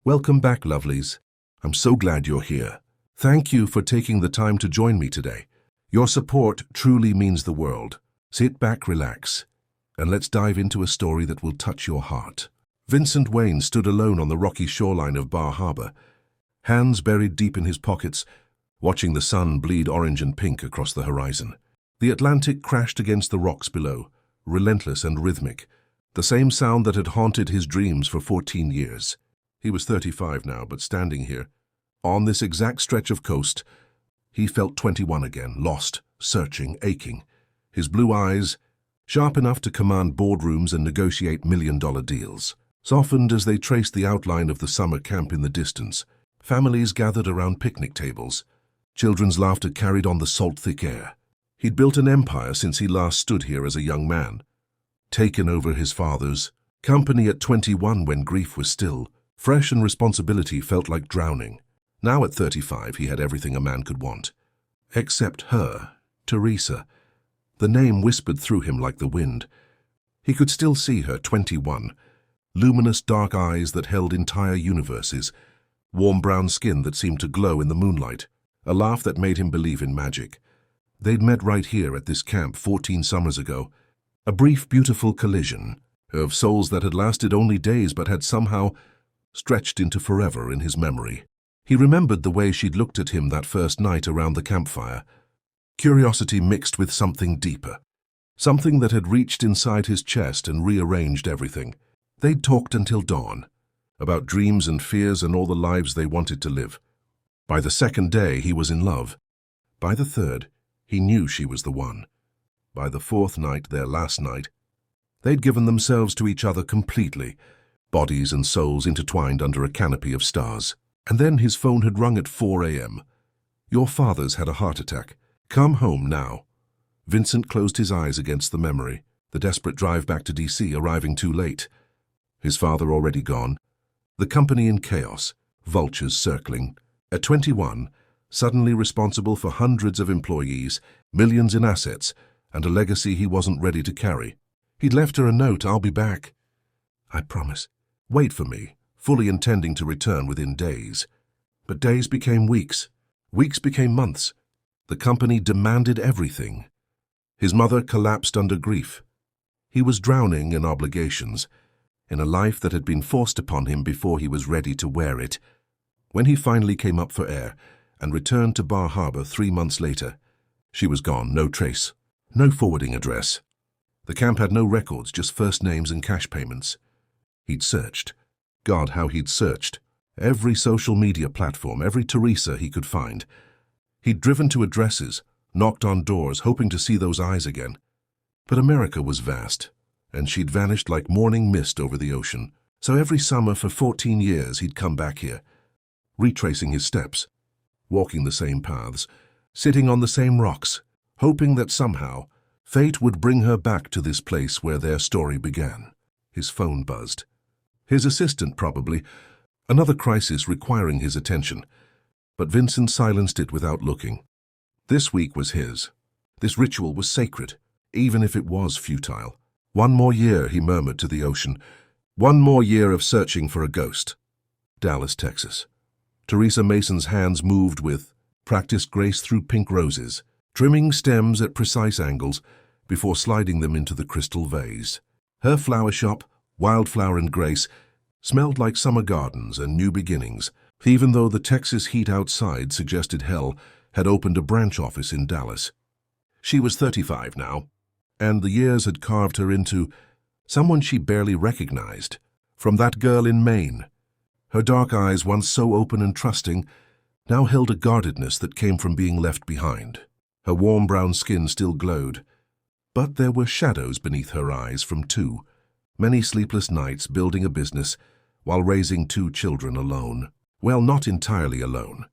Welcome back, lovelies. I'm so glad you're here. Thank you for taking the time to join me today. Your support truly means the world. Sit back, relax, and let's dive into a story that will touch your heart. Vincent Wayne stood alone on the rocky shoreline of Bar Harbor, hands buried deep in his pockets, watching the sun bleed orange and pink across the horizon. The Atlantic crashed against the rocks below, relentless and rhythmic, the same sound that had haunted his dreams for 14 years. He was 35 now, but standing here, on this exact stretch of coast, he felt 21 again, lost, searching, aching. His blue eyes, sharp enough to command boardrooms and negotiate million-dollar deals, softened as they traced the outline of the summer camp in the distance. Families gathered around picnic tables. Children's laughter carried on the salt-thick air. He'd built an empire since he last stood here as a young man, taken over his father's company at 21 when grief was still fresh and responsibility felt like drowning. Now at 35, he had everything a man could want. Except her, Teresa. The name whispered through him like the wind. He could still see her, 21. Luminous dark eyes that held entire universes. Warm brown skin that seemed to glow in the moonlight. A laugh that made him believe in magic. They'd met right here at this camp 14 summers ago. A brief, beautiful collision of souls that had lasted only days but had somehow stretched into forever in his memory. He remembered the way she'd looked at him that first night around the campfire. Curiosity mixed with something deeper. Something that had reached inside his chest and rearranged everything. They'd talked until dawn, about dreams and fears and all the lives they wanted to live. By the second day, he was in love. By the third, he knew she was the one. By the fourth night, their last night, they'd given themselves to each other completely, bodies and souls intertwined under a canopy of stars. And then his phone had rung at 4 a.m. Your father's had a heart attack. Come home now. Vincent closed his eyes against the memory, the desperate drive back to D.C. arriving too late. His father already gone. The company in chaos, vultures circling. At 21, suddenly responsible for hundreds of employees, millions in assets, and a legacy he wasn't ready to carry. He'd left her a note, "I'll be back. I promise. Wait for me," fully intending to return within days. But days became weeks. Weeks became months. The company demanded everything. His mother collapsed under grief. He was drowning in obligations, in a life that had been forced upon him before he was ready to wear it. When he finally came up for air and returned to Bar Harbor 3 months later, she was gone, no trace, no forwarding address. The camp had no records, just first names and cash payments. He'd searched. God, how he'd searched. Every social media platform, every Teresa he could find. He'd driven to addresses, knocked on doors, hoping to see those eyes again. But America was vast, and she'd vanished like morning mist over the ocean. So every summer for 14 years he'd come back here, retracing his steps, walking the same paths, sitting on the same rocks, hoping that somehow fate would bring her back to this place where their story began. His phone buzzed. His assistant, probably. Another crisis requiring his attention. But Vincent silenced it without looking. This week was his. This ritual was sacred, even if it was futile. One more year, he murmured to the ocean. One more year of searching for a ghost. Dallas, Texas. Teresa Mason's hands moved with practiced grace through pink roses, trimming stems at precise angles before sliding them into the crystal vase. Her flower shop, Wildflower and Grace, smelled like summer gardens and new beginnings, even though the Texas heat outside suggested hell had opened a branch office in Dallas. She was 35 now, and the years had carved her into someone she barely recognized, from that girl in Maine. Her dark eyes, once so open and trusting, now held a guardedness that came from being left behind. Her warm brown skin still glowed, but there were shadows beneath her eyes from many sleepless nights building a business while raising 2 children alone. Well, not entirely alone.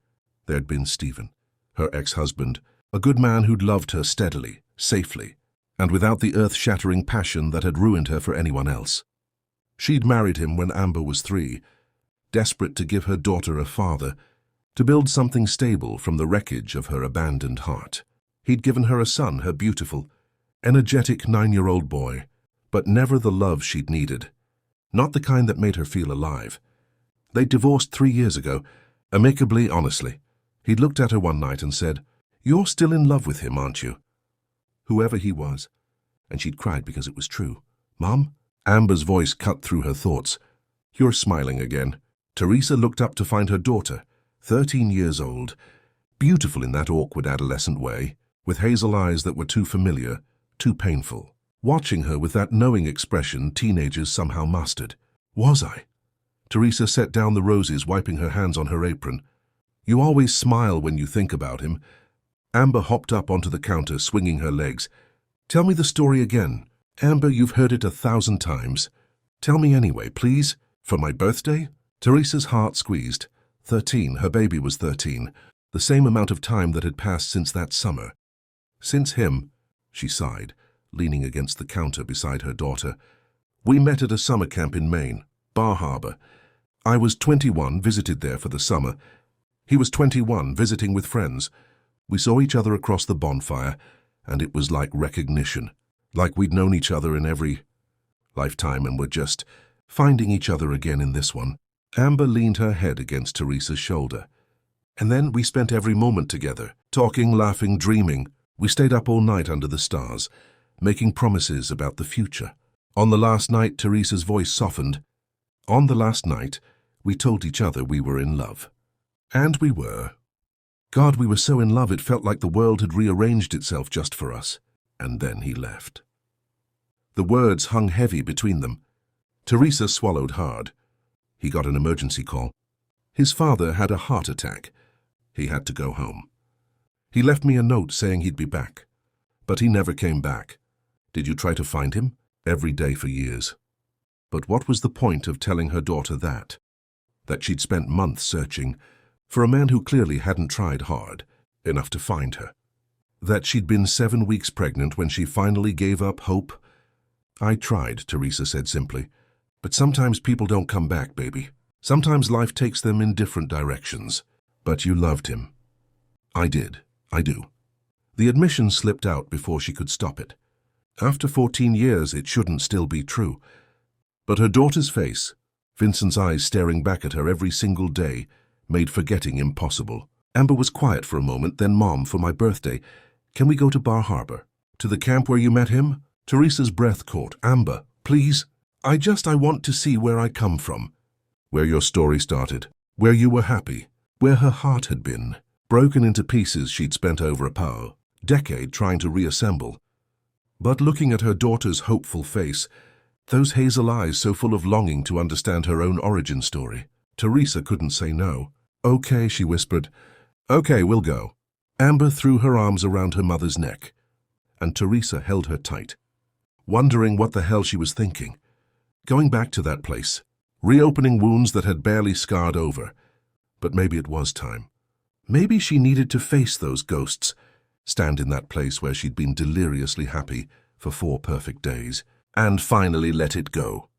There'd been Stephen, her ex-husband, a good man who'd loved her steadily, safely, and without the earth-shattering passion that had ruined her for anyone else. She'd married him when Amber was 3, desperate to give her daughter a father, to build something stable from the wreckage of her abandoned heart. He'd given her a son, her beautiful, energetic 9-year-old boy, but never the love she'd needed. Not the kind that made her feel alive. They divorced 3 years ago, amicably, honestly. He'd looked at her one night and said, "You're still in love with him, aren't you?" Whoever he was. And she'd cried because it was true. "Mom?" Amber's voice cut through her thoughts. "You're smiling again." Teresa looked up to find her daughter, 13 years old, beautiful in that awkward adolescent way, with hazel eyes that were too familiar, too painful. Watching her with that knowing expression teenagers somehow mastered. Was I? Teresa set down the roses, wiping her hands on her apron. "You always smile when you think about him." Amber hopped up onto the counter, swinging her legs. "Tell me the story again." "Amber, you've heard it 1,000 times. Tell me anyway, please. For my birthday?" Teresa's heart squeezed. 13, her baby was 13, the same amount of time that had passed since that summer. "Since him," she sighed, leaning against the counter beside her daughter. "We met at a summer camp in Maine, Bar Harbor. I was 21, visited there for the summer. He was 21, visiting with friends. We saw each other across the bonfire, and it was like recognition, like we'd known each other in every lifetime and were just finding each other again in this one." Amber leaned her head against Teresa's shoulder. "And then we spent every moment together, talking, laughing, dreaming. We stayed up all night under the stars, making promises about the future. On the last night," Teresa's voice softened, "on the last night, we told each other we were in love." And we were. God, we were so in love it felt like the world had rearranged itself just for us. And then he left. The words hung heavy between them. Teresa swallowed hard. He got an emergency call. His father had a heart attack. He had to go home. He left me a note saying he'd be back. But he never came back. Did you try to find him? Every day for years. But what was the point of telling her daughter that? That she'd spent months searching for a man who clearly hadn't tried hard enough to find her. That she'd been 7 weeks pregnant when she finally gave up hope? "I tried," Teresa said simply. "But sometimes people don't come back, baby. Sometimes life takes them in different directions. But you loved him." "I did. I do." The admission slipped out before she could stop it. After 14 years, it shouldn't still be true. But her daughter's face, Vincent's eyes staring back at her every single day, made forgetting impossible. Amber was quiet for a moment, then, "Mom, for my birthday, can we go to Bar Harbor? To the camp where you met him?" Teresa's breath caught. "Amber, please. I want to see where I come from. Where your story started. Where you were happy. Where her heart had been. Broken into pieces she'd spent over a decade trying to reassemble." But looking at her daughter's hopeful face, those hazel eyes so full of longing to understand her own origin story, Teresa couldn't say no. "Okay," she whispered. "Okay, we'll go." Amber threw her arms around her mother's neck, and Teresa held her tight, wondering what the hell she was thinking. Going back to that place, reopening wounds that had barely scarred over. But maybe it was time. Maybe she needed to face those ghosts, stand in that place where she'd been deliriously happy for 4 perfect days, and finally let it go.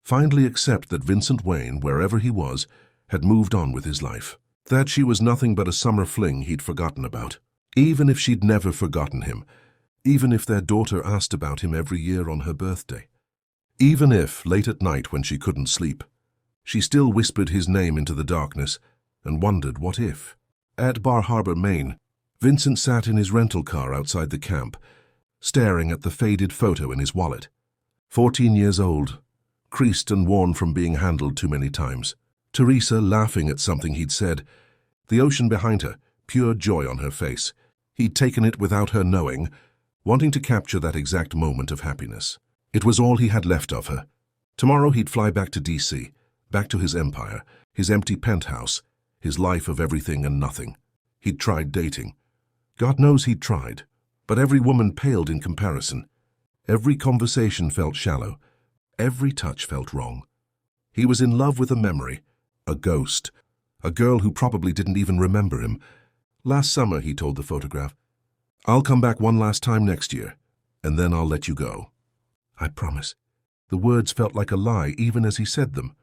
Finally accept that Vincent Wayne, wherever he was, had moved on with his life. That she was nothing but a summer fling he'd forgotten about. Even if she'd never forgotten him. Even if their daughter asked about him every year on her birthday. Even if, late at night when she couldn't sleep, she still whispered his name into the darkness and wondered what if. At Bar Harbor, Maine, Vincent sat in his rental car outside the camp, staring at the faded photo in his wallet. 14 years old, creased and worn from being handled too many times. Teresa laughing at something he'd said. The ocean behind her, pure joy on her face. He'd taken it without her knowing, wanting to capture that exact moment of happiness. It was all he had left of her. Tomorrow he'd fly back to D.C., back to his empire, his empty penthouse, his life of everything and nothing. He'd tried dating. God knows he'd tried, but every woman paled in comparison. Every conversation felt shallow. Every touch felt wrong. He was in love with a memory, a ghost, a girl who probably didn't even remember him. Last summer, he told the photograph, "I'll come back one last time next year, and then I'll let you go. I promise." The words felt like a lie even as he said them.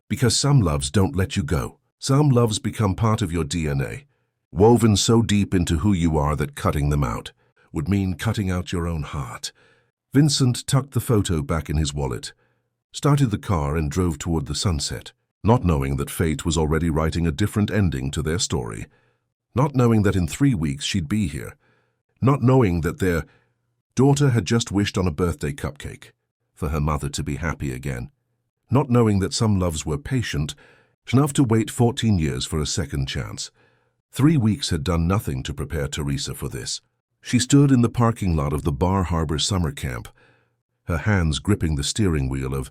Because some loves don't let you go. Some loves become part of your DNA, woven so deep into who you are that cutting them out would mean cutting out your own heart. Vincent tucked the photo back in his wallet, started the car and drove toward the sunset. not knowing that fate was already writing a different ending to their story, not knowing that in 3 weeks she'd be here, not knowing that their daughter had just wished on a birthday cupcake for her mother to be happy again, not knowing that some loves were patient enough to wait 14 years for a second chance. 3 weeks had done nothing to prepare Teresa for this. She stood in the parking lot of the Bar Harbor summer camp, her hands gripping the steering wheel of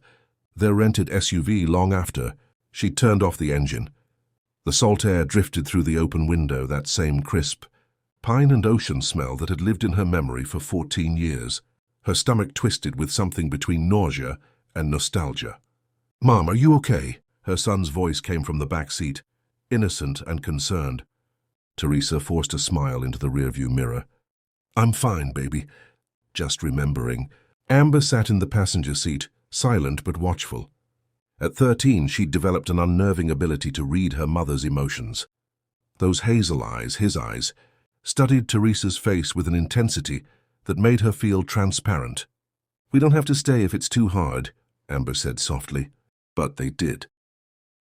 their rented SUV long after she'd turned off the engine. The salt air drifted through the open window, that same crisp pine and ocean smell that had lived in her memory for 14 years. Her stomach twisted with something between nausea and nostalgia. "Mom, are you okay?" Her son's voice came from the back seat, innocent and concerned. Teresa forced a smile into the rearview mirror. "I'm fine, baby." Just remembering. Amber sat in the passenger seat, silent but watchful. At 13, she'd developed an unnerving ability to read her mother's emotions. Those hazel eyes, his eyes, studied Teresa's face with an intensity that made her feel transparent. "We don't have to stay if it's too hard," Amber said softly. But they did.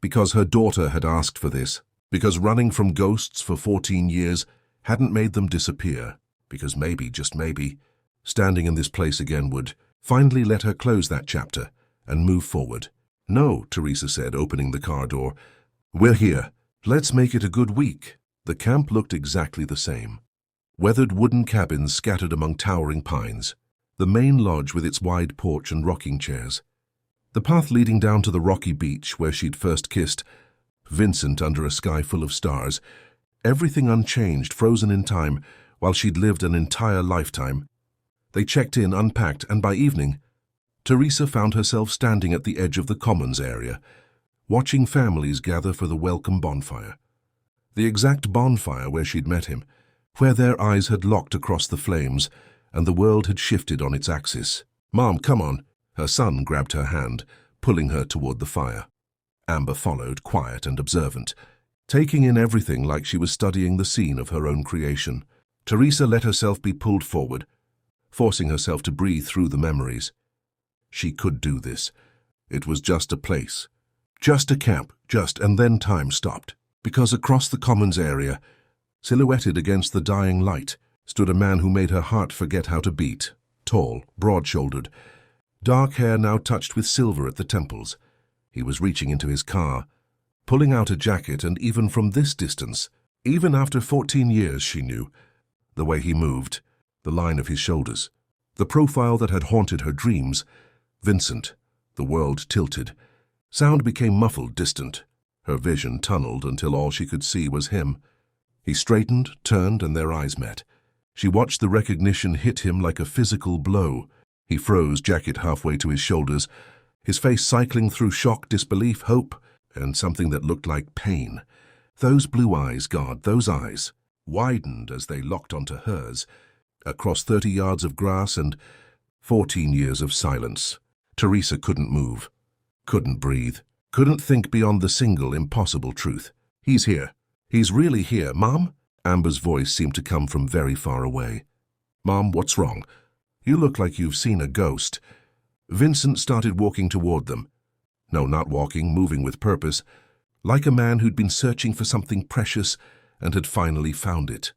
Because her daughter had asked for this, because running from ghosts for 14 years hadn't made them disappear, because maybe, just maybe, standing in this place again would finally let her close that chapter and move forward. "No," Teresa said, opening the car door. "We're here. Let's make it a good week." The camp looked exactly the same. Weathered wooden cabins scattered among towering pines, the main lodge with its wide porch and rocking chairs, the path leading down to the rocky beach where she'd first kissed Vincent under a sky full of stars, everything unchanged, frozen in time, while she'd lived an entire lifetime. They checked in, unpacked, and by evening, Teresa found herself standing at the edge of the Commons area, watching families gather for the welcome bonfire. The exact bonfire where she'd met him, where their eyes had locked across the flames and the world had shifted on its axis. "Mom, come on." Her son grabbed her hand, pulling her toward the fire. Amber followed, quiet and observant, taking in everything like she was studying the scene of her own creation. Teresa let herself be pulled forward, forcing herself to breathe through the memories. She could do this. It was just a place, just a camp, and then time stopped. Because across the Commons area, silhouetted against the dying light, stood a man who made her heart forget how to beat. Tall, broad-shouldered, dark hair now touched with silver at the temples. He was reaching into his car, pulling out a jacket, and even from this distance, even after 14 years, she knew, the way he moved, the line of his shoulders, the profile that had haunted her dreams. Vincent. The world tilted. Sound became muffled, distant. Her vision tunneled until all she could see was him. He straightened, turned, and their eyes met. She watched the recognition hit him like a physical blow. He froze, jacket halfway to his shoulders, his face cycling through shock, disbelief, hope, and something that looked like pain. Those blue eyes, God, those eyes, widened as they locked onto hers, across 30 yards of grass and 14 years of silence. Teresa couldn't move, couldn't breathe, couldn't think beyond the single impossible truth. "He's here. He's really here, Mom?" Amber's voice seemed to come from very far away. "Mom, what's wrong? You look like you've seen a ghost." Vincent started walking toward them. No, not walking, moving with purpose, like a man who'd been searching for something precious and had finally found it.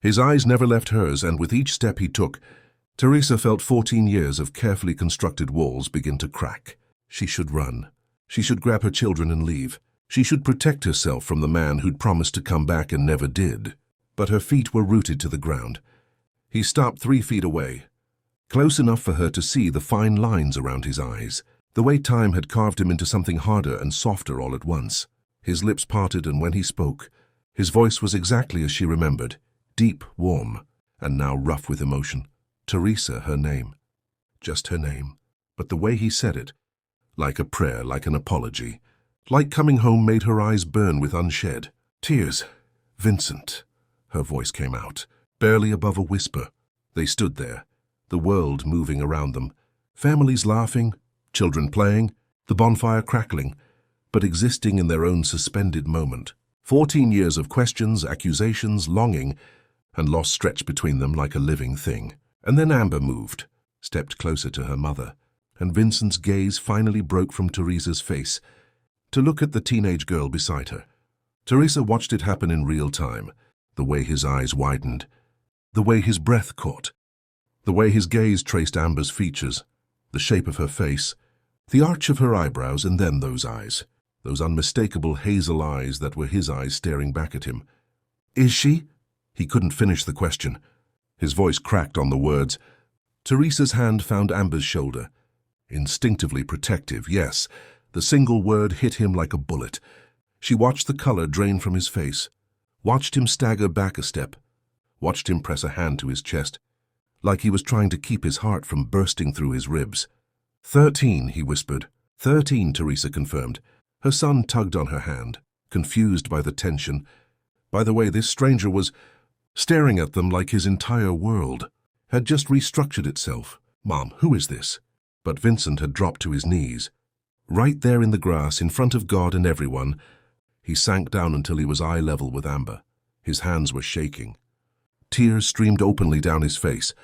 His eyes never left hers, and with each step he took, Teresa felt 14 years of carefully constructed walls begin to crack. She should run. She should grab her children and leave. She should protect herself from the man who'd promised to come back and never did. But her feet were rooted to the ground. He stopped 3 feet away, close enough for her to see the fine lines around his eyes, the way time had carved him into something harder and softer all at once. His lips parted, and when he spoke, his voice was exactly as she remembered, deep, warm, and now rough with emotion. Teresa, her name. Just her name. But the way he said it, like a prayer, like an apology, like coming home, made her eyes burn with unshed tears. "Vincent," her voice came out, barely above a whisper. They stood there, the world moving around them, families laughing, children playing, the bonfire crackling, but existing in their own suspended moment. 14 years of questions, accusations, longing, and loss stretched between them like a living thing. And then Amber moved, stepped closer to her mother, and Vincent's gaze finally broke from Teresa's face, to look at the teenage girl beside her. Teresa watched it happen in real time, the way his eyes widened, the way his breath caught, the way his gaze traced Amber's features, the shape of her face, the arch of her eyebrows, and then those eyes, those unmistakable hazel eyes that were his eyes staring back at him. "Is she?" He couldn't finish the question. His voice cracked on the words. Teresa's hand found Amber's shoulder. Instinctively protective, yes. The single word hit him like a bullet. She watched the color drain from his face, watched him stagger back a step, watched him press a hand to his chest, like he was trying to keep his heart from bursting through his ribs. 13, he whispered. 13, Teresa confirmed. Her son tugged on her hand, confused by the tension, by the way this stranger was staring at them like his entire world had just restructured itself. "Mom, who is this?" But Vincent had dropped to his knees. Right there in the grass, in front of God and everyone, he sank down until he was eye level with Amber. His hands were shaking. Tears streamed openly down his face.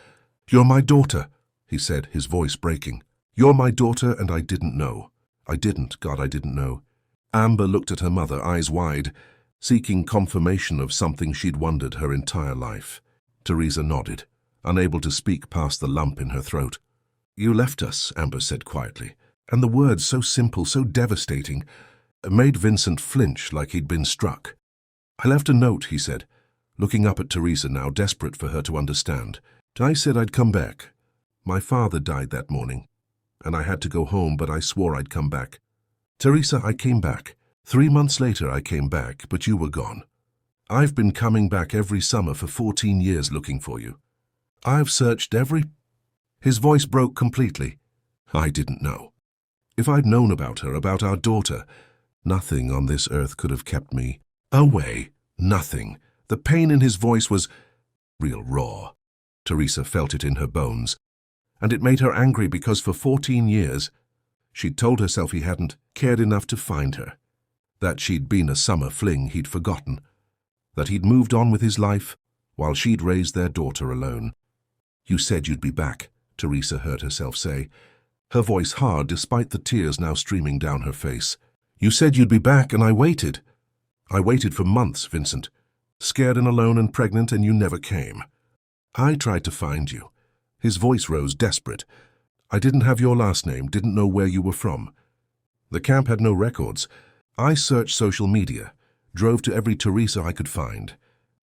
"You're my daughter," he said, his voice breaking. "You're my daughter, and I didn't know. I didn't, God, I didn't know." Amber looked at her mother, eyes wide, seeking confirmation of something she'd wondered her entire life. Teresa nodded, unable to speak past the lump in her throat. "You left us," Amber said quietly, and the words, so simple, so devastating, made Vincent flinch like he'd been struck. "I left a note," he said, looking up at Teresa now, desperate for her to understand. "I said I'd come back. My father died that morning, and I had to go home, but I swore I'd come back. Teresa, I came back. 3 months later I came back, but you were gone. I've been coming back every summer for 14 years looking for you. I've searched every—" His voice broke completely. "I didn't know. If I'd known about her, about our daughter, nothing on this earth could have kept me away. Nothing." The pain in his voice was real raw. Teresa felt it in her bones. And it made her angry because for 14 years, she'd told herself he hadn't cared enough to find her. That she'd been a summer fling he'd forgotten. That he'd moved on with his life while she'd raised their daughter alone. "You said you'd be back," Teresa heard herself say, her voice hard despite the tears now streaming down her face. "You said you'd be back, and I waited. I waited for months, Vincent. Scared and alone and pregnant, and you never came. I tried to find you." His voice rose, desperate. "I didn't have your last name, didn't know where you were from. The camp had no records. I searched social media, drove to every Teresa I could find.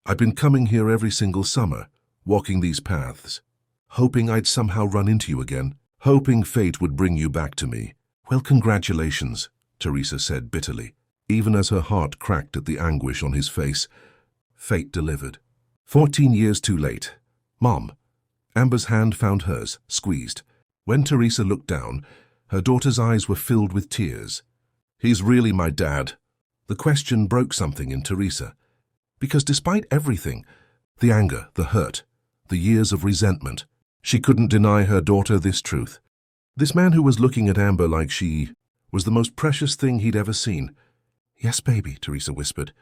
I've been coming here every single summer, walking these paths, hoping I'd somehow run into you again, hoping fate would bring you back to me." "Well, congratulations," Teresa said bitterly, even as her heart cracked at the anguish on his face. Fate delivered. 14 years too late. "Mom." Amber's hand found hers, squeezed. When Teresa looked down, her daughter's eyes were filled with tears. "He's really my dad." The question broke something in Teresa. Because despite everything, the anger, the hurt, the years of resentment, she couldn't deny her daughter this truth. This man who was looking at Amber like she was the most precious thing he'd ever seen. "Yes, baby," Teresa whispered.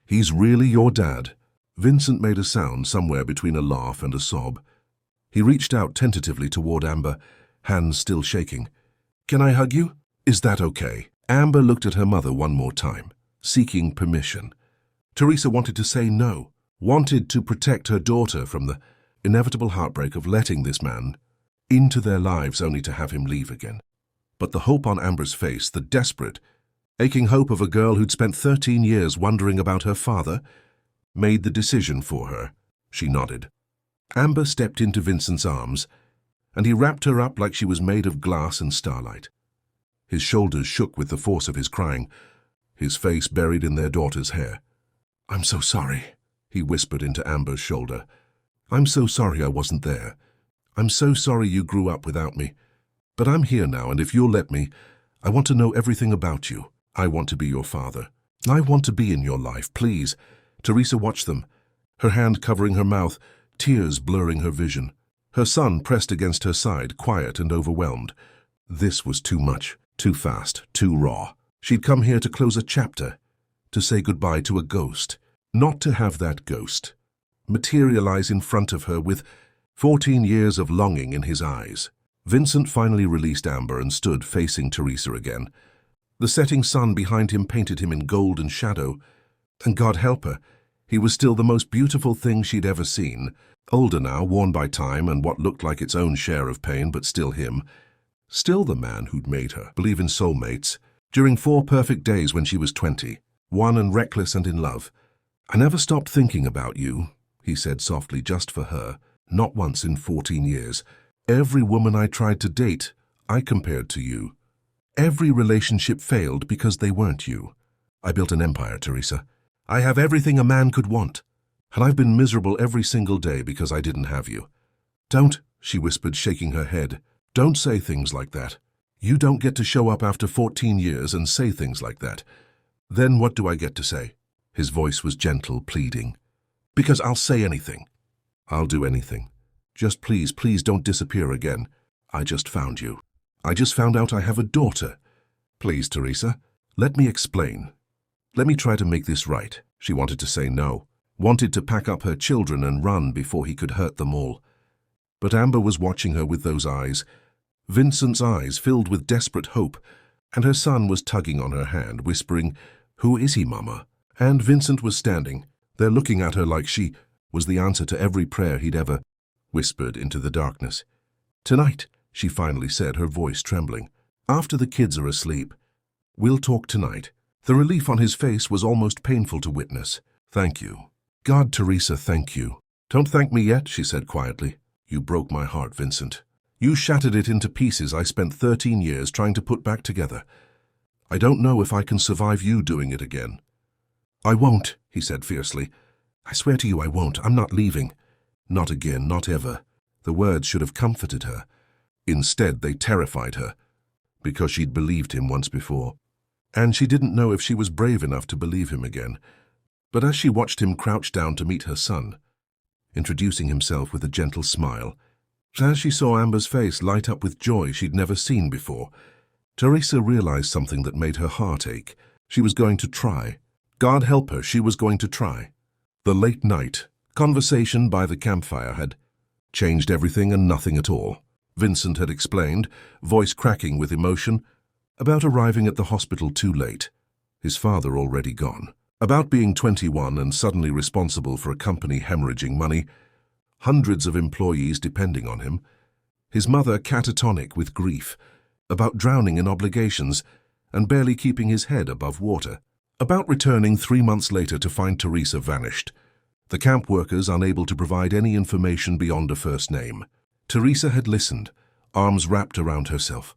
"He's really your dad." Vincent made a sound somewhere between a laugh and a sob. He reached out tentatively toward Amber, hands still shaking. "Can I hug you? Is that okay?" Amber looked at her mother one more time, seeking permission. Teresa wanted to say no, wanted to protect her daughter from the inevitable heartbreak of letting this man into their lives only to have him leave again. But the hope on Amber's face, the desperate, aching hope of a girl who'd spent 13 years wondering about her father, made the decision for her. She nodded. Amber stepped into Vincent's arms, and he wrapped her up like she was made of glass and starlight. His shoulders shook with the force of his crying, his face buried in their daughter's hair. "I'm so sorry," he whispered into Amber's shoulder. "I'm so sorry I wasn't there. I'm so sorry you grew up without me. But I'm here now, and if you'll let me, I want to know everything about you. I want to be your father. I want to be in your life, please." Teresa watched them, her hand covering her mouth, tears blurring her vision. Her son pressed against her side, quiet and overwhelmed. This was too much, too fast, too raw. She'd come here to close a chapter, to say goodbye to a ghost, not to have that ghost materialize in front of her with 14 years of longing in his eyes. Vincent finally released Amber and stood facing Teresa again. The setting sun behind him painted him in gold and shadow, and God help her, he was still the most beautiful thing she'd ever seen. Older now, worn by time and what looked like its own share of pain, but still him. Still the man who'd made her believe in soulmates. During 4 perfect days when she was 20, one and reckless and in love. "I never stopped thinking about you," he said softly, just for her. "Not once in 14 years. Every woman I tried to date, I compared to you. Every relationship failed because they weren't you. I built an empire, Teresa. I have everything a man could want. And I've been miserable every single day because I didn't have you." "Don't," she whispered, shaking her head. "Don't say things like that. You don't get to show up after 14 years and say things like that." "Then what do I get to say?" His voice was gentle, pleading. "Because I'll say anything. I'll do anything. Just please, please don't disappear again. I just found you. I just found out I have a daughter. Please, Teresa, let me explain. Let me try to make this right." She wanted to say no, wanted to pack up her children and run before he could hurt them all. But Amber was watching her with those eyes, Vincent's eyes filled with desperate hope, and her son was tugging on her hand, whispering, "Who is he, Mama?" And Vincent was standing there looking at her like she was the answer to every prayer he'd ever whispered into the darkness. "Tonight," she finally said, her voice trembling. "After the kids are asleep. We'll talk tonight." The relief on his face was almost painful to witness. "Thank you. God, Teresa, thank you." "Don't thank me yet," she said quietly. "You broke my heart, Vincent. You shattered it into pieces I spent 13 years trying to put back together. I don't know if I can survive you doing it again." "I won't," he said fiercely. "I swear to you I won't. I'm not leaving. Not again, not ever." The words should have comforted her. Instead, they terrified her, because she'd believed him once before. And she didn't know if she was brave enough to believe him again. But as she watched him crouch down to meet her son, introducing himself with a gentle smile, as she saw Amber's face light up with joy she'd never seen before, Teresa realized something that made her heart ache. She was going to try. God help her, she was going to try. The late night conversation by the campfire had changed everything and nothing at all. Vincent had explained, voice cracking with emotion, about arriving at the hospital too late, his father already gone, about being 21 and suddenly responsible for a company hemorrhaging money, hundreds of employees depending on him, his mother catatonic with grief, about drowning in obligations and barely keeping his head above water, about returning 3 months later to find Teresa vanished, the camp workers unable to provide any information beyond a first name. Teresa had listened, arms wrapped around herself,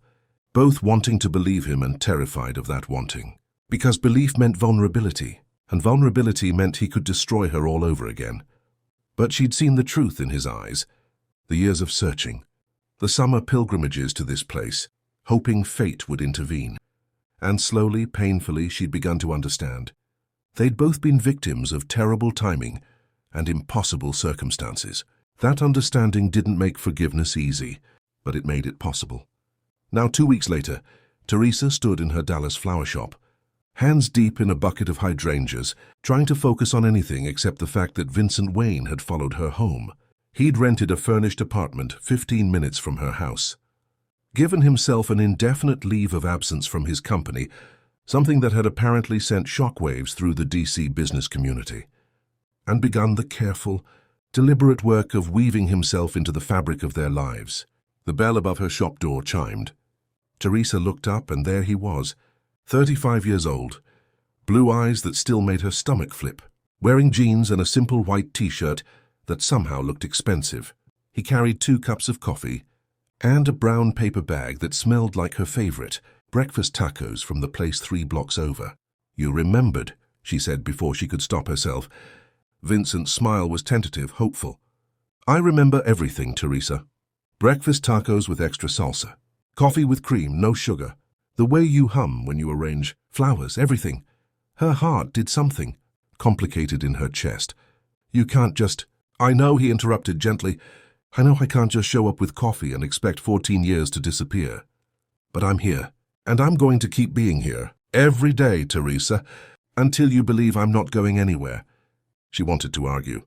both wanting to believe him and terrified of that wanting. Because belief meant vulnerability, and vulnerability meant he could destroy her all over again. But she'd seen the truth in his eyes, the years of searching, the summer pilgrimages to this place, hoping fate would intervene. And slowly, painfully, she'd begun to understand. They'd both been victims of terrible timing and impossible circumstances. That understanding didn't make forgiveness easy, but it made it possible. Now, 2 weeks later, Teresa stood in her Dallas flower shop, hands deep in a bucket of hydrangeas, trying to focus on anything except the fact that Vincent Wayne had followed her home. He'd rented a furnished apartment 15 minutes from her house, given himself an indefinite leave of absence from his company, something that had apparently sent shockwaves through the DC business community, and begun the careful, deliberate work of weaving himself into the fabric of their lives. The bell above her shop door chimed. Teresa looked up, and there he was, 35 years old, blue eyes that still made her stomach flip, wearing jeans and a simple white t-shirt that somehow looked expensive. He carried 2 cups of coffee and a brown paper bag that smelled like her favorite, breakfast tacos from the place 3 blocks over. "You remembered," she said before she could stop herself. Vincent's smile was tentative, hopeful. "I remember everything, Teresa. Breakfast tacos with extra salsa, coffee with cream, no sugar, the way you hum when you arrange flowers, everything." Her heart did something complicated in her chest. "You can't just—" "I know," he interrupted gently. "I know I can't just show up with coffee and expect 14 years to disappear. But I'm here, and I'm going to keep being here, every day, Teresa, until you believe I'm not going anywhere." She wanted to argue,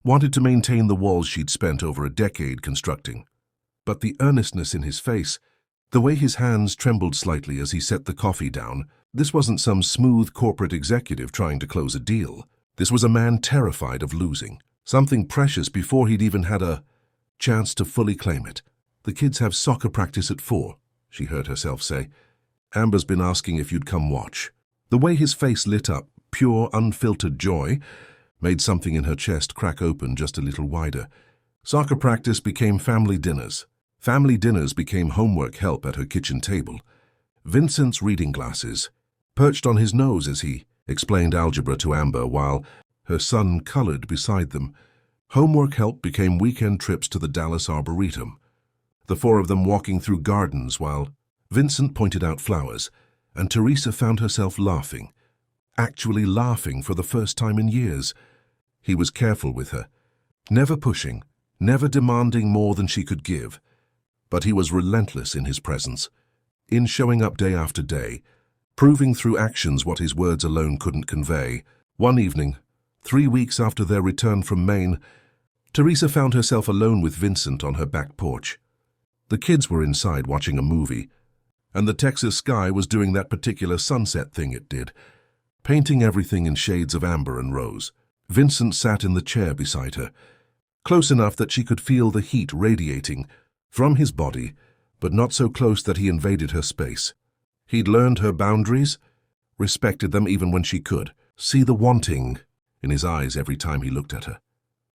wanted to maintain the walls she'd spent over a decade constructing. But the earnestness in his face, The way his hands trembled slightly as he set the coffee down, this wasn't some smooth corporate executive trying to close a deal. This was a man terrified of losing something precious before he'd even had a chance to fully claim it. "The kids have soccer practice at 4, she heard herself say. "Amber's been asking if you'd come watch." The way his face lit up, pure, unfiltered joy, made something in her chest crack open just a little wider. Soccer practice became family dinners. Family dinners became homework help at her kitchen table. Vincent's reading glasses, perched on his nose as he explained algebra to Amber while her son colored beside them. Homework help became weekend trips to the Dallas Arboretum, the 4 of them walking through gardens while Vincent pointed out flowers, and Teresa found herself laughing, actually laughing for the first time in years. He was careful with her, never pushing, never demanding more than she could give, but he was relentless in his presence, in showing up day after day, proving through actions what his words alone couldn't convey. One evening, 3 weeks after their return from Maine, Teresa found herself alone with Vincent on her back porch. The kids were inside watching a movie, and the Texas sky was doing that particular sunset thing it did, painting everything in shades of amber and rose. Vincent sat in the chair beside her, close enough that she could feel the heat radiating from his body, but not so close that he invaded her space. He'd learned her boundaries, respected them even when she could see the wanting in his eyes every time he looked at her.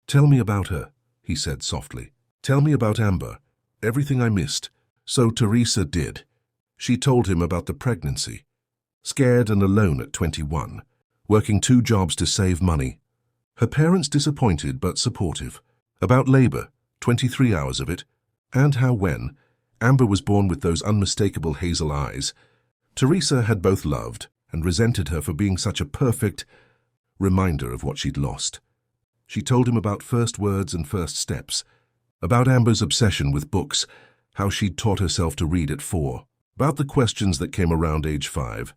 "Tell me about her," he said softly. "Tell me about Amber, everything I missed." So Teresa did. She told him about the pregnancy, scared and alone at 21, working 2 jobs to save money. Her parents disappointed but supportive. About labor, 23 hours of it, and how when Amber was born with those unmistakable hazel eyes, Teresa had both loved and resented her for being such a perfect reminder of what she'd lost. She told him about first words and first steps, about Amber's obsession with books, how she'd taught herself to read at 4, about the questions that came around age 5.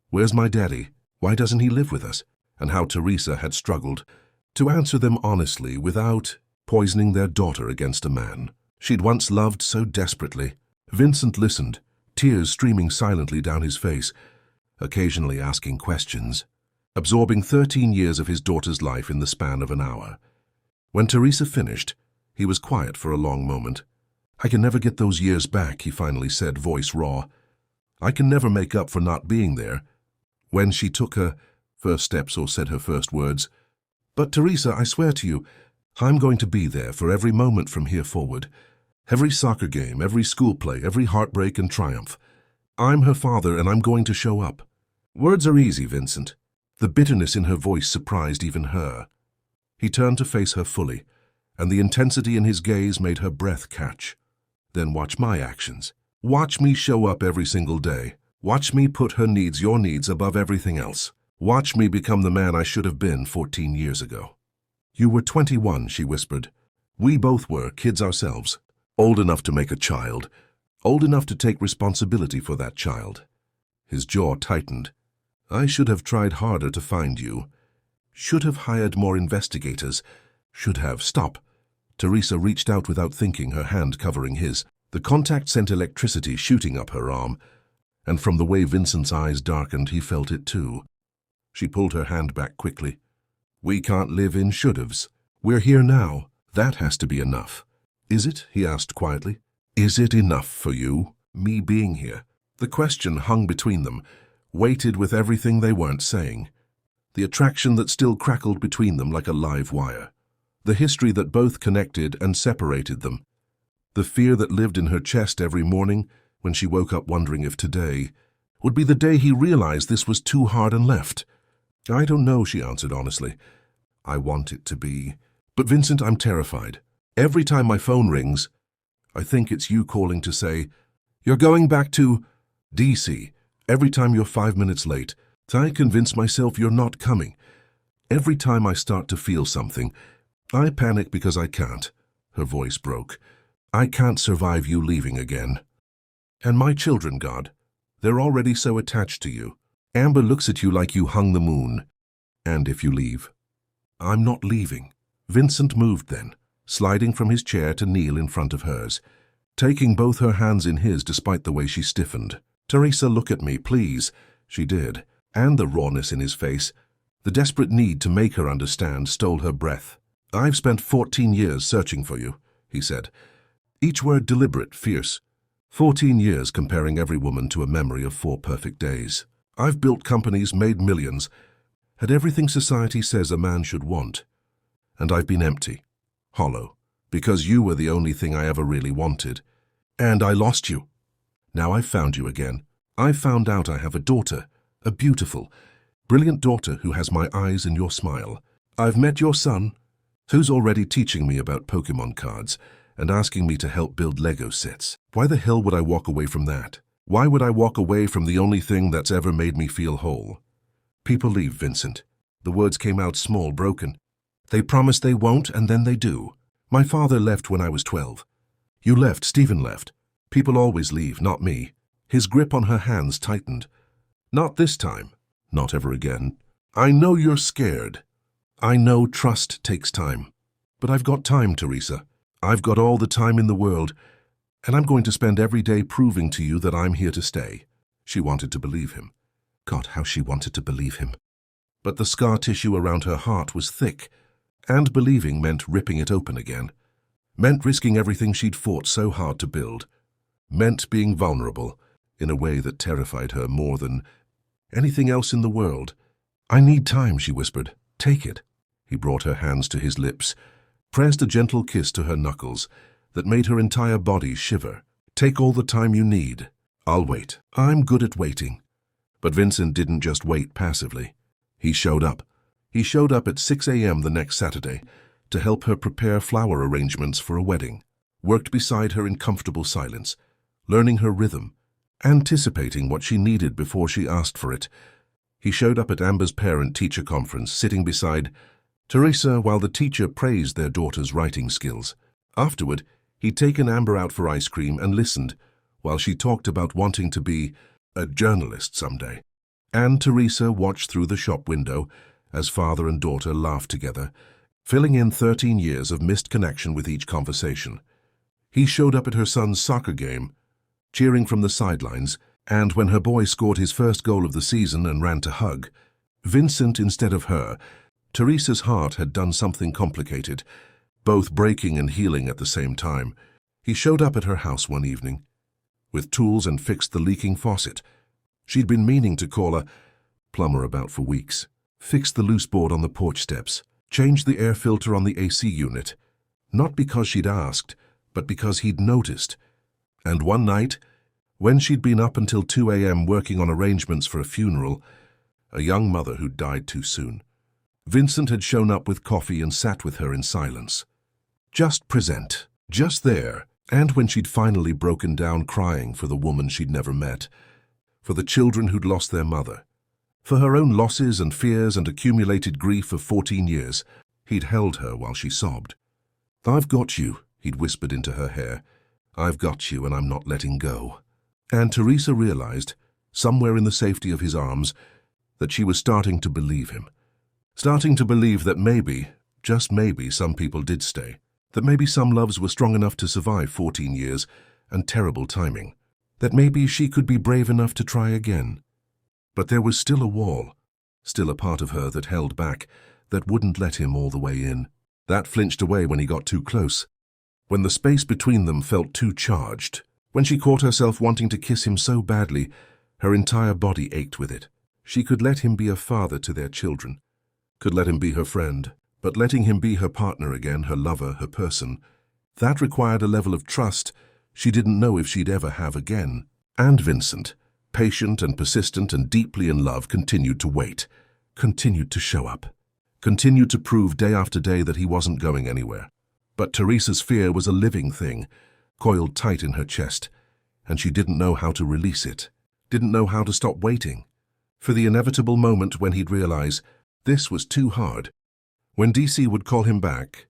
Where's my daddy? Why doesn't he live with us? And how Teresa had struggled to answer them honestly without poisoning their daughter against a man she'd once loved so desperately. Vincent listened, tears streaming silently down his face, occasionally asking questions, absorbing 13 years of his daughter's life in the span of an hour. When Teresa finished, he was quiet for a long moment. "I can never get those years back," he finally said, voice raw. "I can never make up for not being there when she took her first steps or said her first words. But Teresa, I swear to you, I'm going to be there for every moment from here forward. Every soccer game, every school play, every heartbreak and triumph. I'm her father and I'm going to show up." "Words are easy, Vincent." The bitterness in her voice surprised even her. He turned to face her fully, and the intensity in his gaze made her breath catch. "Then watch my actions. Watch me show up every single day. Watch me put her needs, your needs, above everything else. Watch me become the man I should have been 14 years ago." "You were 21, she whispered. "We both were, kids ourselves. Old enough to make a child. Old enough to take responsibility for that child." His jaw tightened. "I should have tried harder to find you. Should have hired more investigators. Should have—" "Stop." Teresa reached out without thinking, her hand covering his. The contact sent electricity shooting up her arm, and from the way Vincent's eyes darkened, he felt it too. She pulled her hand back quickly. "We can't live in should-haves. We're here now. That has to be enough." "Is it?" he asked quietly. "Is it enough for you, me being here?" The question hung between them, weighted with everything they weren't saying. The attraction that still crackled between them like a live wire. The history that both connected and separated them. The fear that lived in her chest every morning when she woke up wondering if today would be the day he realized this was too hard and left. "I don't know," she answered honestly. "I want it to be. But Vincent, I'm terrified. Every time my phone rings, I think it's you calling to say, 'You're going back to DC.' Every time you're 5 minutes late, I convince myself you're not coming. Every time I start to feel something, I panic because I can't." Her voice broke. "I can't survive you leaving again. And my children, God, they're already so attached to you. Amber looks at you like you hung the moon. And if you leave." "I'm not leaving." Vincent moved then, sliding from his chair to kneel in front of hers. taking both her hands in his despite the way she stiffened. "Teresa, look at me, please." She did, and the rawness in his face, the desperate need to make her understand, stole her breath. "I've spent 14 years searching for you," he said, each word deliberate, fierce. 14 years comparing every woman to a memory of 4 perfect days. I've built companies, made millions, had everything society says a man should want. And I've been empty, hollow, because you were the only thing I ever really wanted. And I lost you. Now I've found you again. I've found out I have a daughter, a beautiful, brilliant daughter who has my eyes and your smile. I've met your son, who's already teaching me about Pokemon cards and asking me to help build Lego sets. Why the hell would I walk away from that? Why would I walk away from the only thing that's ever made me feel whole? People leave, Vincent. The words came out small, broken. They promise they won't, and then they do. My father left when I was 12. You left, Stephen left. People always leave, not me. His grip on her hands tightened. Not this time. Not ever again. I know you're scared. I know trust takes time. But I've got time, Teresa. I've got all the time in the world, and I'm going to spend every day proving to you that I'm here to stay. She wanted to believe him. God, how she wanted to believe him. But the scar tissue around her heart was thick, and believing meant ripping it open again. Meant risking everything she'd fought so hard to build. Meant being vulnerable in a way that terrified her more than anything else in the world. "I need time," she whispered. "Take it." He brought her hands to his lips, pressed a gentle kiss to her knuckles that made her entire body shiver. "Take all the time you need. I'll wait. I'm good at waiting." But Vincent didn't just wait passively. He showed up. He showed up at 6 a.m. the next Saturday to help her prepare flower arrangements for a wedding, worked beside her in comfortable silence, learning her rhythm, anticipating what she needed before she asked for it. He showed up at Amber's parent-teacher conference, sitting beside Teresa while the teacher praised their daughter's writing skills. Afterward, he'd taken Amber out for ice cream and listened while she talked about wanting to be a journalist someday. And Teresa watched through the shop window as father and daughter laughed together, filling in 13 years of missed connection with each conversation. He showed up at her son's soccer game, cheering from the sidelines, and when her boy scored his first goal of the season and ran to hug Vincent instead of her, Teresa's heart had done something complicated, both breaking and healing at the same time. He showed up at her house one evening with tools and fixed the leaking faucet. She'd been meaning to call a plumber about for weeks. Fixed the loose board on the porch steps, changed the air filter on the AC unit, not because she'd asked, but because he'd noticed. And one night, when she'd been up until 2 a.m. working on arrangements for a funeral, a young mother who'd died too soon, Vincent had shown up with coffee and sat with her in silence. Just present, just there. And when she'd finally broken down crying for the woman she'd never met, for the children who'd lost their mother, for her own losses and fears and accumulated grief of 14 years, he'd held her while she sobbed. "I've got you," he'd whispered into her hair. "I've got you and I'm not letting go." And Teresa realized, somewhere in the safety of his arms, that she was starting to believe him. Starting to believe that maybe, just maybe, some people did stay. That maybe some loves were strong enough to survive 14 years and terrible timing. That maybe she could be brave enough to try again. But there was still a wall, still a part of her that held back, that wouldn't let him all the way in. That flinched away when he got too close, when the space between them felt too charged, when she caught herself wanting to kiss him so badly, her entire body ached with it. She could let him be a father to their children, could let him be her friend, but letting him be her partner again, her lover, her person, that required a level of trust she didn't know if she'd ever have again. And Vincent, patient and persistent and deeply in love, continued to wait, continued to show up, continued to prove day after day that he wasn't going anywhere. But Teresa's fear was a living thing, coiled tight in her chest, and she didn't know how to release it, didn't know how to stop waiting for the inevitable moment when he'd realize this was too hard. When DC would call him back,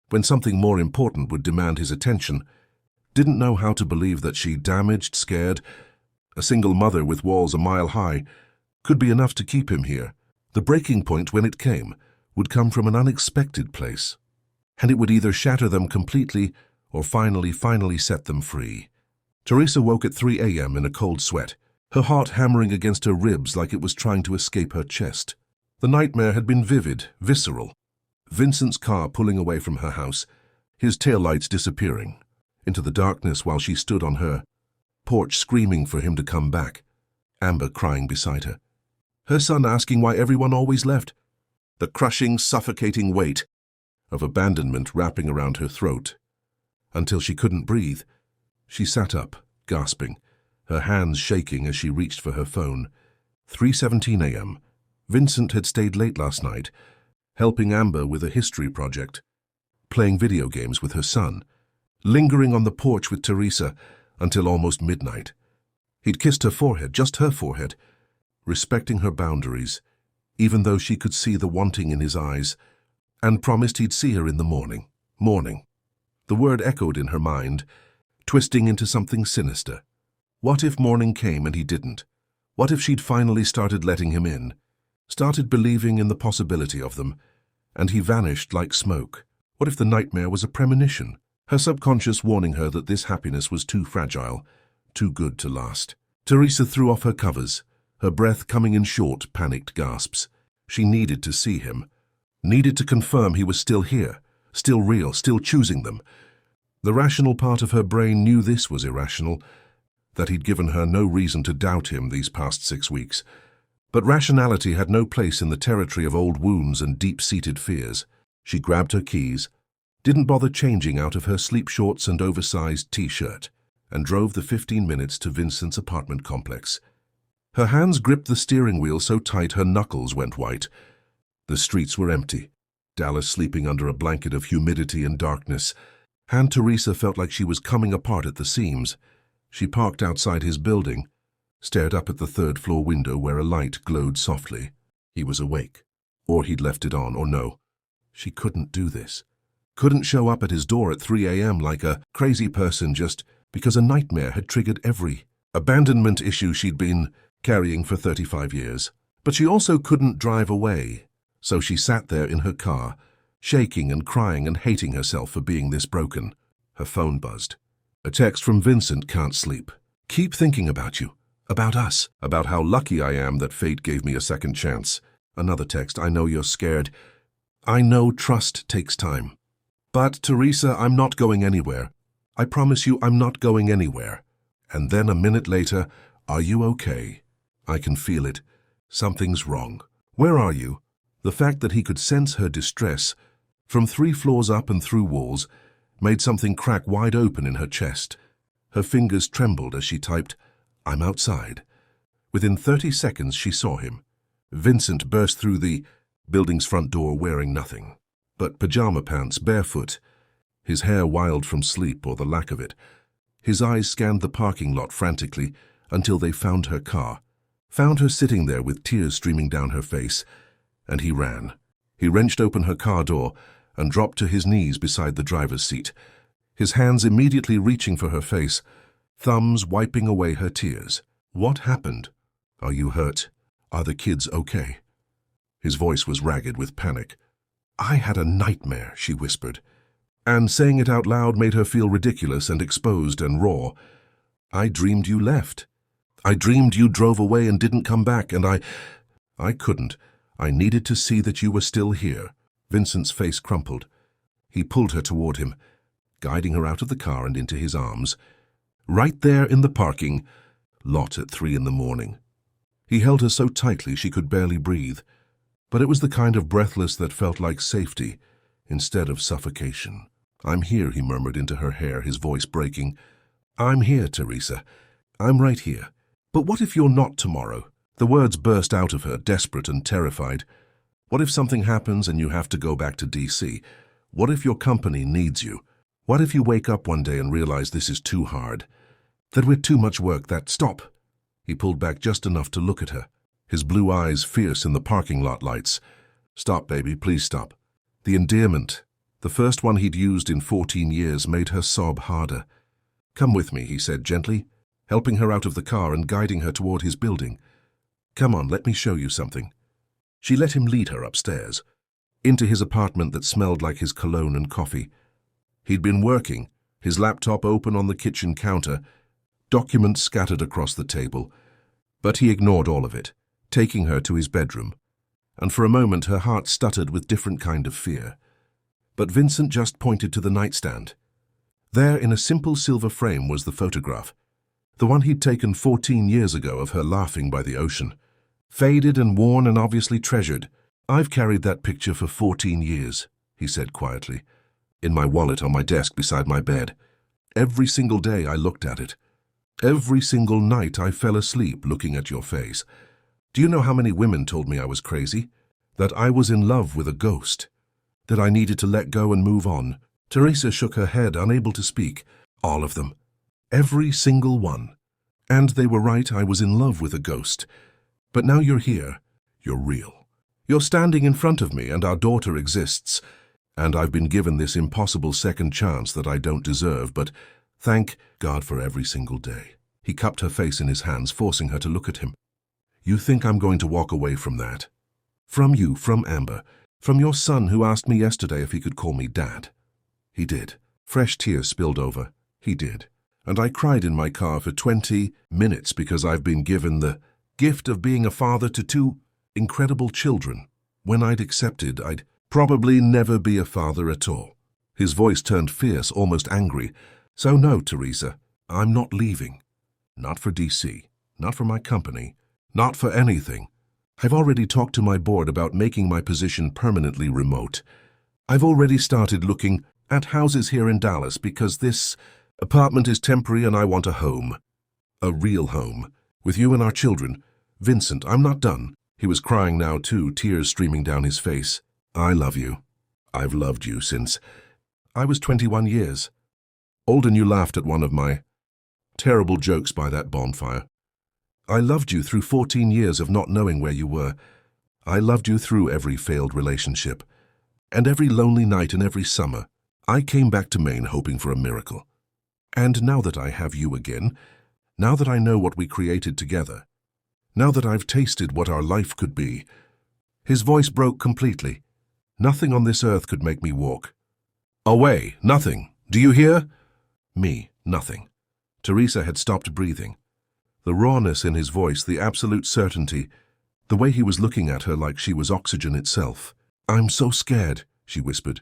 when something more important would demand his attention, didn't know how to believe that she, damaged, scared, a single mother with walls a mile high, could be enough to keep him here. The breaking point, when it came, would come from an unexpected place, and it would either shatter them completely or finally set them free. Teresa woke at 3 a.m. in a cold sweat, her heart hammering against her ribs like it was trying to escape her chest. The nightmare had been vivid, visceral. Vincent's car pulling away from her house, his taillights disappearing into the darkness while she stood on her porch screaming for him to come back, Amber crying beside her. Her son asking why everyone always left. The crushing, suffocating weight of abandonment wrapping around her throat. Until she couldn't breathe, she sat up, gasping, her hands shaking as she reached for her phone. 3:17 a.m. Vincent had stayed late last night, helping Amber with a history project, playing video games with her son, lingering on the porch with Teresa until almost midnight. He'd kissed her forehead, just her forehead, respecting her boundaries, even though she could see the wanting in his eyes, and promised he'd see her in the morning. Morning. The word echoed in her mind, twisting into something sinister. What if morning came and he didn't? What if she'd finally started letting him in, started believing in the possibility of them, and he vanished like smoke? What if the nightmare was a premonition, her subconscious warning her that this happiness was too fragile, too good to last? Teresa threw off her covers, her breath coming in short, panicked gasps. She needed to see him, needed to confirm he was still here, still real, still choosing them. The rational part of her brain knew this was irrational, that he'd given her no reason to doubt him these past 6 weeks. But rationality had no place in the territory of old wounds and deep-seated fears. She grabbed her keys, didn't bother changing out of her sleep shorts and oversized t-shirt, and drove the 15 minutes to Vincent's apartment complex. Her hands gripped the steering wheel so tight her knuckles went white. The streets were empty, Dallas sleeping under a blanket of humidity and darkness. Teresa felt like she was coming apart at the seams. She parked outside his building, stared up at the third-floor window where a light glowed softly. He was awake. Or he'd left it on, or no. She couldn't do this. Couldn't show up at his door at 3 a.m. like a crazy person just because a nightmare had triggered every abandonment issue she'd been carrying for 35 years. But she also couldn't drive away, so she sat there in her car, shaking and crying and hating herself for being this broken. Her phone buzzed. A text from Vincent. Can't sleep. Keep thinking about you, about us, about how lucky I am that fate gave me a second chance. Another text. I know you're scared. I know trust takes time. But, Teresa, I'm not going anywhere. I promise you I'm not going anywhere. And then a minute later, are you okay? I can feel it. Something's wrong. Where are you? The fact that he could sense her distress from 3 floors up and through walls made something crack wide open in her chest. Her fingers trembled as she typed, I'm outside. Within 30 seconds she saw him. Vincent burst through the building's front door wearing nothing but pajama pants, barefoot, his hair wild from sleep or the lack of it. His eyes scanned the parking lot frantically until they found her car, found her sitting there with tears streaming down her face, and he ran. He wrenched open her car door and dropped to his knees beside the driver's seat, his hands immediately reaching for her face, thumbs wiping away her tears. What happened? Are you hurt? Are the kids okay? His voice was ragged with panic. I had a nightmare, she whispered, and saying it out loud made her feel ridiculous and exposed and raw. I dreamed you left. I dreamed you drove away and didn't come back, and I couldn't. I needed to see that you were still here. Vincent's face crumpled. He pulled her toward him, guiding her out of the car and into his arms. Right there in the parking lot at 3 in the morning. He held her so tightly she could barely breathe, but it was the kind of breathless that felt like safety instead of suffocation. I'm here, he murmured into her hair, his voice breaking. I'm here, Teresa. I'm right here. But what if you're not tomorrow? The words burst out of her, desperate and terrified. What if something happens and you have to go back to D.C.? What if your company needs you? What if you wake up one day and realize this is too hard? That we're too much work, that stop. He pulled back just enough to look at her, his blue eyes fierce in the parking lot lights. Stop, baby, please stop. The endearment, the first one he'd used in 14 years, made her sob harder. Come with me, he said gently, helping her out of the car and guiding her toward his building. Come on, let me show you something. She let him lead her upstairs, into his apartment that smelled like his cologne and coffee. He'd been working, his laptop open on the kitchen counter, documents scattered across the table. But he ignored all of it, taking her to his bedroom. And for a moment her heart stuttered with different kind of fear. But Vincent just pointed to the nightstand. There, in a simple silver frame, was the photograph, the one he'd taken 14 years ago of her laughing by the ocean. Faded and worn and obviously treasured. "I've carried that picture for 14 years, he said quietly, in my wallet on my desk beside my bed. Every single day I looked at it. Every single night I fell asleep looking at your face. Do you know how many women told me I was crazy? That I was in love with a ghost? That I needed to let go and move on?" Teresa shook her head, unable to speak. "All of them. Every single one. And they were right, I was in love with a ghost. But now you're here. You're real. You're standing in front of me, and our daughter exists. And I've been given this impossible second chance that I don't deserve, but thank God for every single day." He cupped her face in his hands, forcing her to look at him. "You think I'm going to walk away from that? From you, from Amber, from your son who asked me yesterday if he could call me Dad?" He did. Fresh tears spilled over. He did. And I cried in my car for 20 minutes because I've been given the gift of being a father to 2 incredible children. When I'd accepted, I'd probably never be a father at all. His voice turned fierce, almost angry. "So no, Teresa, I'm not leaving. Not for DC. Not for my company. Not for anything. I've already talked to my board about making my position permanently remote. I've already started looking at houses here in Dallas because this apartment is temporary and I want a home. A real home. With you and our children. Vincent, I'm not done." He was crying now too, tears streaming down his face. "I love you. I've loved you since I was 21 years old and you laughed at one of my terrible jokes by that bonfire. I loved you through 14 years of not knowing where you were. I loved you through every failed relationship. And every lonely night and every summer, I came back to Maine hoping for a miracle. And now that I have you again, now that I know what we created together, now that I've tasted what our life could be." His voice broke completely. "Nothing on this earth could make me walk away. Nothing. Do you hear? Me. Nothing." Teresa had stopped breathing. The rawness in his voice, the absolute certainty, the way he was looking at her like she was oxygen itself. "I'm so scared," she whispered.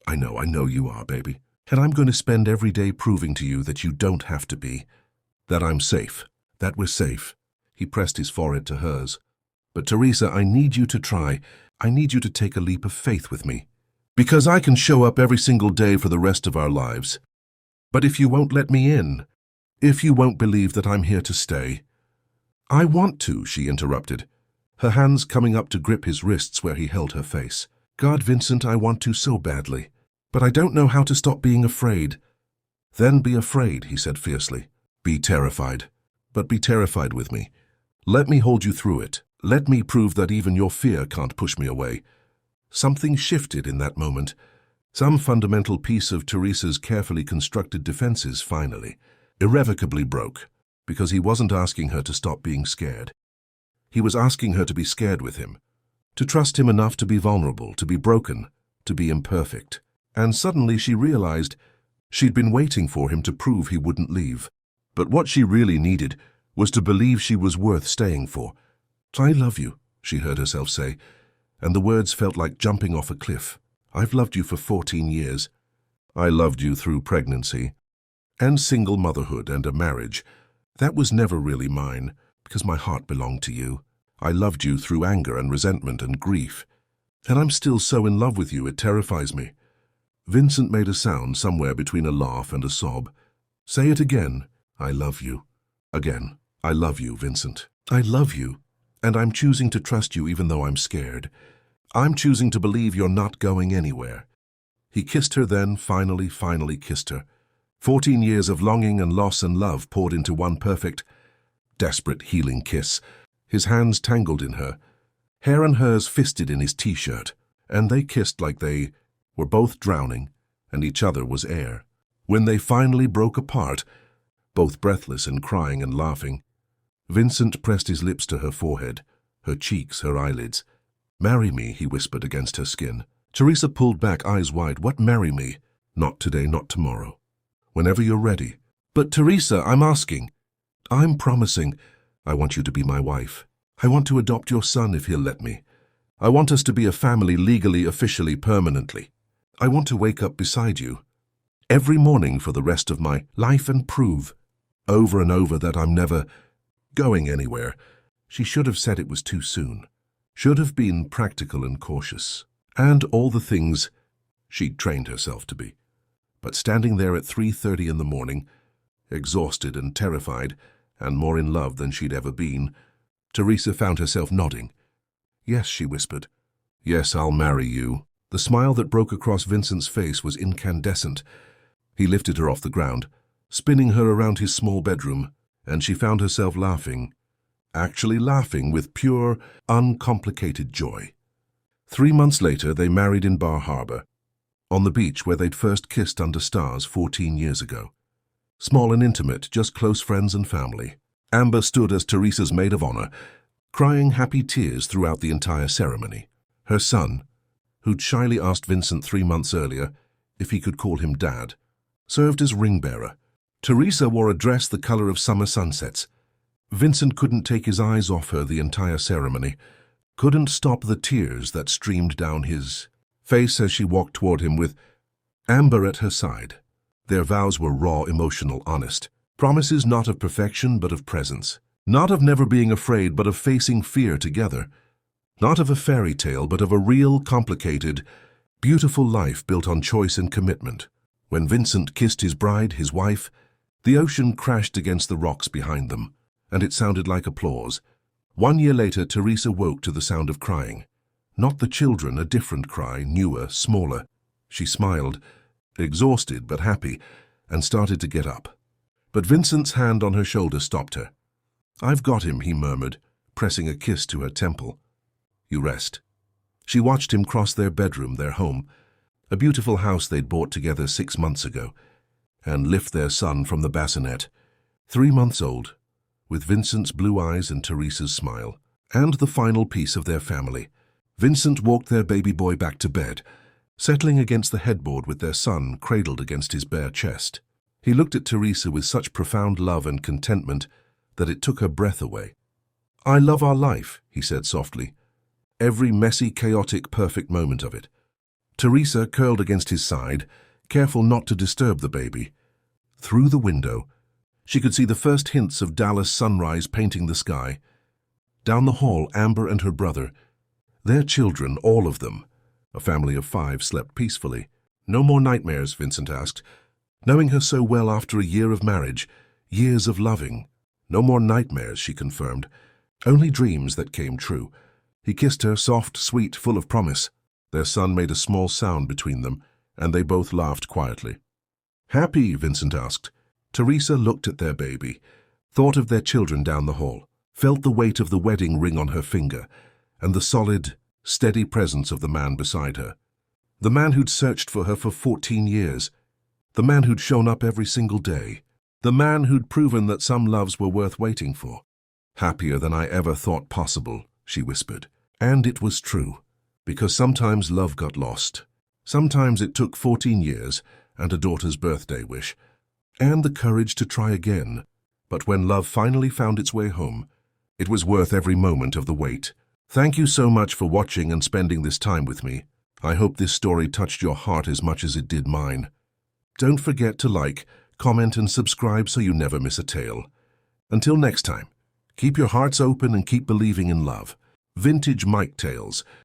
I know you are, baby. And I'm going to spend every day proving to you that you don't have to be. That I'm safe. That we're safe." He pressed his forehead to hers. "But Teresa, I need you to try. I need you to take a leap of faith with me. Because I can show up every single day for the rest of our lives. But if you won't let me in, if you won't believe that I'm here to stay—" "I want to," she interrupted, her hands coming up to grip his wrists where he held her face. "God, Vincent, I want to so badly. But I don't know how to stop being afraid." "Then be afraid," he said fiercely. "Be terrified. But be terrified with me. Let me hold you through it. Let me prove that even your fear can't push me away." Something shifted in that moment. Some fundamental piece of Teresa's carefully constructed defenses finally, irrevocably broke, because he wasn't asking her to stop being scared. He was asking her to be scared with him, to trust him enough to be vulnerable, to be broken, to be imperfect. And suddenly she realized she'd been waiting for him to prove he wouldn't leave. But what she really needed was to believe she was worth staying for. "I love you," she heard herself say, and the words felt like jumping off a cliff. "I've loved you for 14 years. I loved you through pregnancy and single motherhood and a marriage. That was never really mine, because my heart belonged to you. I loved you through anger and resentment and grief. And I'm still so in love with you, it terrifies me." Vincent made a sound somewhere between a laugh and a sob. "Say it again. I love you. Again. I love you, Vincent. I love you. And I'm choosing to trust you even though I'm scared. I'm choosing to believe you're not going anywhere." He kissed her then, finally kissed her. 14 years of longing and loss and love poured into one perfect, desperate, healing kiss. His hands tangled in her, hair and hers fisted in his t-shirt, and they kissed like they were both drowning, and each other was air. When they finally broke apart, both breathless and crying and laughing, Vincent pressed his lips to her forehead, her cheeks, her eyelids. "Marry me," he whispered against her skin. Teresa pulled back, eyes wide. "What, marry me?" "Not today, not tomorrow. Whenever you're ready. But Teresa, I'm asking. I'm promising. I want you to be my wife. I want to adopt your son if he'll let me. I want us to be a family legally, officially, permanently. I want to wake up beside you every morning for the rest of my life and prove over and over that I'm never going anywhere. She should have said it was too soon. Should have been practical and cautious. And all the things she'd trained herself to be. But standing there at 3:30 in the morning, exhausted and terrified, and more in love than she'd ever been, Teresa found herself nodding. Yes, she whispered. Yes, I'll marry you. The smile that broke across Vincent's face was incandescent. He lifted her off the ground, spinning her around his small bedroom, and she found herself laughing. Actually laughing with pure, uncomplicated joy. 3 months later, they married in Bar Harbor, on the beach where they'd first kissed under stars 14 years ago. Small and intimate, just close friends and family. Amber stood as Teresa's maid of honor, crying happy tears throughout the entire ceremony. Her son, who'd shyly asked Vincent 3 months earlier if he could call him Dad, served as ring-bearer. Teresa wore a dress the color of summer sunsets. Vincent couldn't take his eyes off her the entire ceremony, couldn't stop the tears that streamed down his face as she walked toward him with Amber at her side. Their vows were raw, emotional, honest. Promises not of perfection but of presence. Not of never being afraid but of facing fear together. Not of a fairy tale but of a real, complicated, beautiful life built on choice and commitment. When Vincent kissed his bride, his wife, the ocean crashed against the rocks behind them, and it sounded like applause. 1 year later, Teresa woke to the sound of crying. Not the children, a different cry, newer, smaller. She smiled, exhausted but happy, and started to get up. But Vincent's hand on her shoulder stopped her. "I've got him," he murmured, pressing a kiss to her temple. "You rest." She watched him cross their bedroom, their home, a beautiful house they'd bought together 6 months ago, and lift their son from the bassinet, 3 months old, with Vincent's blue eyes and Teresa's smile, and the final piece of their family. Vincent walked their baby boy back to bed, settling against the headboard with their son cradled against his bare chest. He looked at Teresa with such profound love and contentment that it took her breath away. "I love our life," he said softly. "Every messy, chaotic, perfect moment of it." Teresa curled against his side, careful not to disturb the baby. Through the window, she could see the first hints of Dallas sunrise painting the sky. Down the hall, Amber and her brother, their children, all of them, a family of 5, slept peacefully. "No more nightmares?" Vincent asked, knowing her so well after a year of marriage, years of loving. "No more nightmares," she confirmed. "Only dreams that came true." He kissed her, soft, sweet, full of promise. Their son made a small sound between them, and they both laughed quietly. "Happy?" Vincent asked. Teresa looked at their baby, thought of their children down the hall, felt the weight of the wedding ring on her finger, and the solid, steady presence of the man beside her. The man who'd searched for her for 14 years. The man who'd shown up every single day. The man who'd proven that some loves were worth waiting for. "Happier than I ever thought possible," she whispered. And it was true, because sometimes love got lost. Sometimes it took 14 years and a daughter's birthday wish, and the courage to try again. But when love finally found its way home, it was worth every moment of the wait. Thank you so much for watching and spending this time with me. I hope this story touched your heart as much as it did mine. Don't forget to like, comment, and subscribe so you never miss a tale. Until next time, keep your hearts open and keep believing in love. Vintage Mike Tales,